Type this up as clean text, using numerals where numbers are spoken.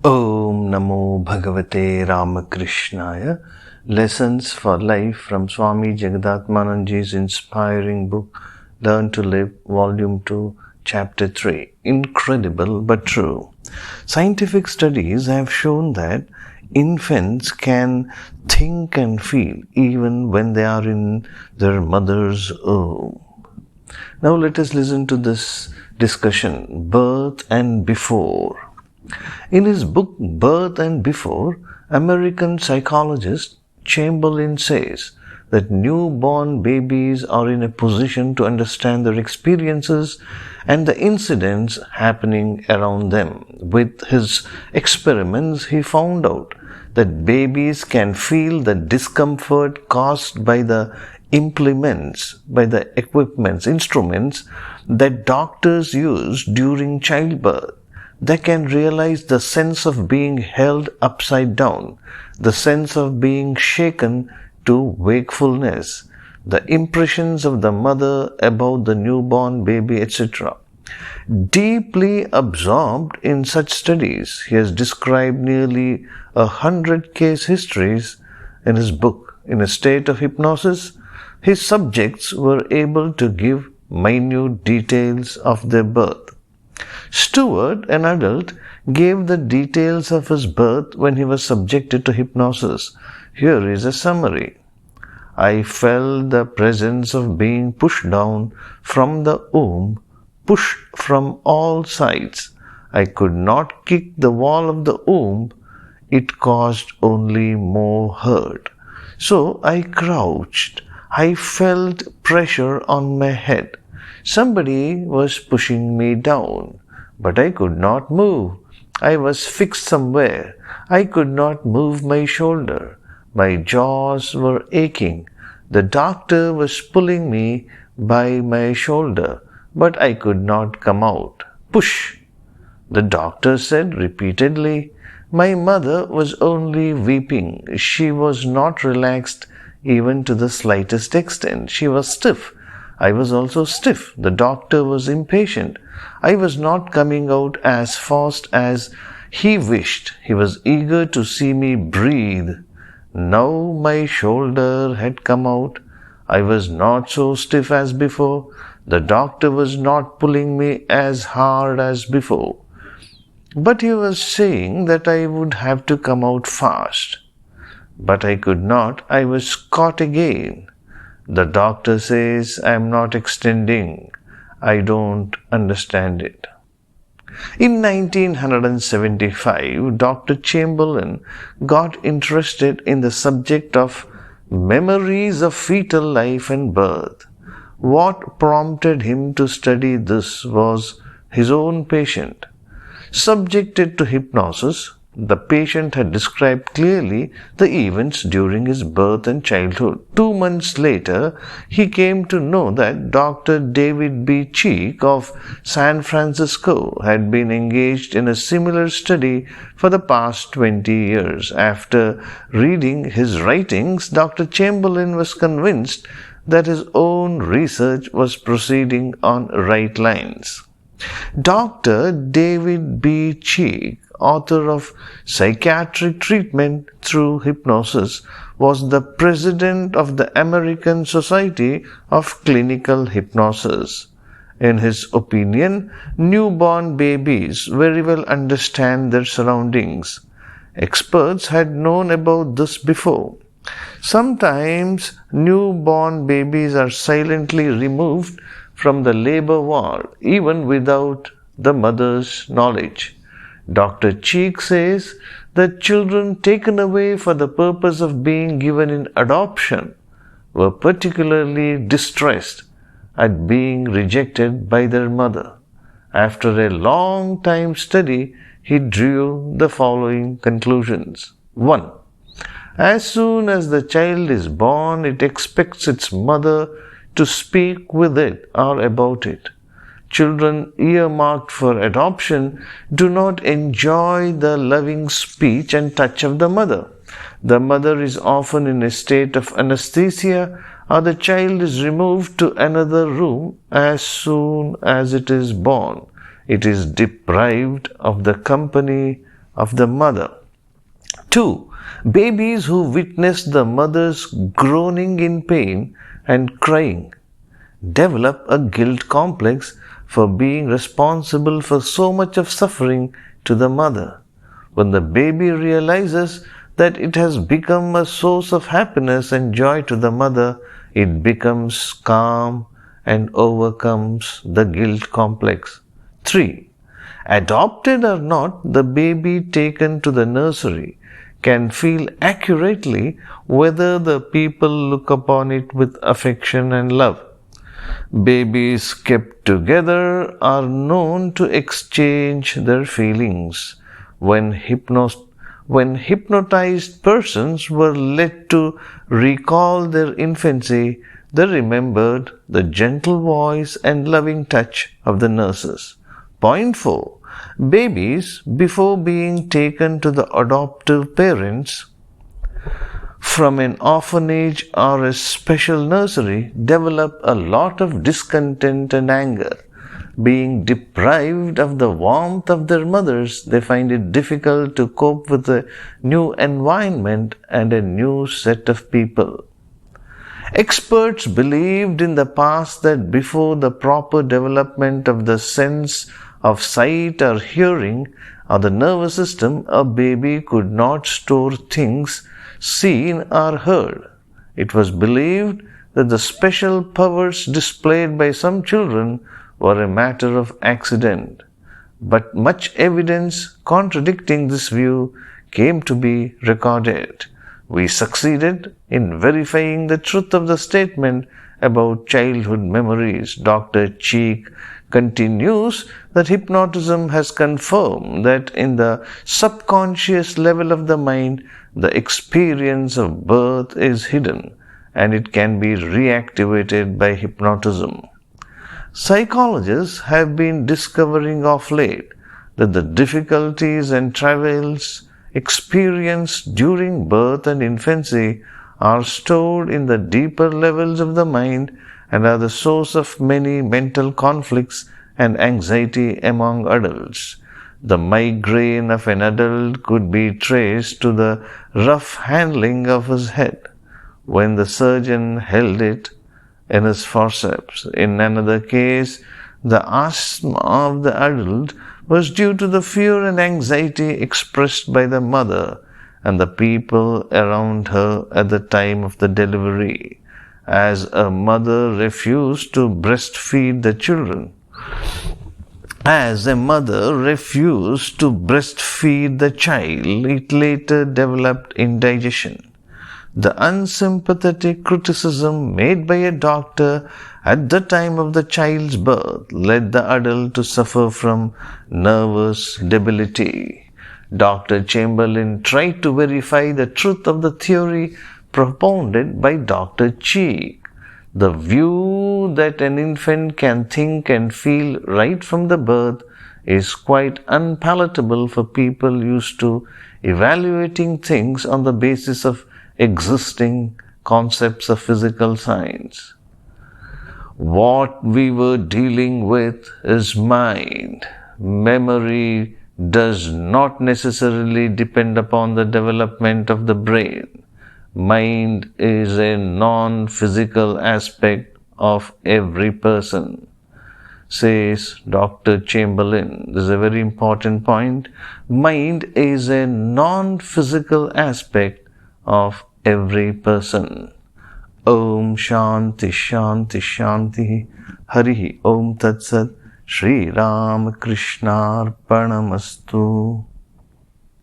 Om Namo Bhagavate Ramakrishnaya. Lessons for Life from Swami Jagadatmananji's inspiring book Learn to Live, Volume 2, Chapter 3. Incredible but true. Scientific studies have shown that infants can think and feel even when they are in their mother's womb. Now let us listen to this discussion, Birth and Before. In his book Birth and Before, American psychologist Chamberlain says that newborn babies are in a position to understand their experiences and the incidents happening around them. With his experiments, he found out that babies can feel the discomfort caused by the instruments that doctors use during childbirth. They can realize the sense of being held upside down, the sense of being shaken to wakefulness, the impressions of the mother about the newborn baby, etc. Deeply absorbed in such studies, he has described nearly 100 case histories in his book. In a state of hypnosis, his subjects were able to give minute details of their birth. Stewart, an adult, gave the details of his birth when he was subjected to hypnosis. Here is a summary. I felt the presence of being pushed down from the womb, pushed from all sides. I could not kick the wall of the womb. It caused only more hurt. So I crouched. I felt pressure on my head. Somebody was pushing me down, but I could not move. I was fixed somewhere. I could not move my shoulder. My jaws were aching. The doctor was pulling me by my shoulder, but I could not come out. Push, the doctor said repeatedly. My mother was only weeping. She was not relaxed even to the slightest extent. She was stiff. I was also stiff. The doctor was impatient. I was not coming out as fast as he wished. He was eager to see me breathe. Now my shoulder had come out. I was not so stiff as before. The doctor was not pulling me as hard as before. But he was saying that I would have to come out fast. But I could not. I was caught again. The doctor says I am not extending. I don't understand it. In 1975, Dr. Chamberlain got interested in the subject of memories of fetal life and birth. What prompted him to study this was his own patient. Subjected to hypnosis, the patient had described clearly the events during his birth and childhood. 2 months later, he came to know that Dr. David B. Cheek of San Francisco had been engaged in a similar study for the past 20 years. After reading his writings, Dr. Chamberlain was convinced that his own research was proceeding on right lines. Dr. David B. Cheek, author of Psychiatric Treatment Through Hypnosis, was the president of the American Society of Clinical Hypnosis. In his opinion, newborn babies very well understand their surroundings. Experts had known about this before. Sometimes newborn babies are silently removed from the labor ward, even without the mother's knowledge. Dr. Cheek says that children taken away for the purpose of being given in adoption were particularly distressed at being rejected by their mother. After a long time study, he drew the following conclusions. 1. As soon as the child is born, it expects its mother to speak with it or about it. Children earmarked for adoption do not enjoy the loving speech and touch of the mother. The mother is often in a state of anesthesia, or the child is removed to another room as soon as it is born. It is deprived of the company of the mother. 2. Babies who witness the mother's groaning in pain and crying develop a guilt complex for being responsible for so much of suffering to the mother. When the baby realizes that it has become a source of happiness and joy to the mother, it becomes calm and overcomes the guilt complex. 3. Adopted or not, the baby taken to the nursery can feel accurately whether the people look upon it with affection and love. Babies kept together are known to exchange their feelings. When hypnotized persons were led to recall their infancy, they remembered the gentle voice and loving touch of the nurses. Point 4. Babies, before being taken to the adoptive parents from an orphanage or a special nursery, develop a lot of discontent and anger. Being deprived of the warmth of their mothers, they find it difficult to cope with a new environment and a new set of people. Experts believed in the past that before the proper development of the sense of sight or hearing or the nervous system, a baby could not store things seen or heard. It was believed that the special powers displayed by some children were a matter of accident. But much evidence contradicting this view came to be recorded. We succeeded in verifying the truth of the statement about childhood memories. Dr. Cheek continues that hypnotism has confirmed that in the subconscious level of the mind, the experience of birth is hidden and it can be reactivated by hypnotism. Psychologists have been discovering of late that the difficulties and travails experienced during birth and infancy are stored in the deeper levels of the mind and are the source of many mental conflicts and anxiety among adults. The migraine of an adult could be traced to the rough handling of his head when the surgeon held it in his forceps. In another case, the asthma of the adult was due to the fear and anxiety expressed by the mother and the people around her at the time of the delivery, as a mother refused to breastfeed the children. As a mother refused to breastfeed the child, it later developed indigestion. The unsympathetic criticism made by a doctor at the time of the child's birth led the adult to suffer from nervous debility. Dr. Chamberlain tried to verify the truth of the theory propounded by Dr. Cheek. The view that an infant can think and feel right from the birth is quite unpalatable for people used to evaluating things on the basis of existing concepts of physical science. What we were dealing with is mind. Memory does not necessarily depend upon the development of the brain. Mind is a non-physical aspect of every person, says Dr. Chamberlain. This is a very important point. Mind is a non-physical aspect of every person. Om Shanti Shanti Shanti. Harihi Om Tat Sat. Shri Ramakrishna Arpanamastu.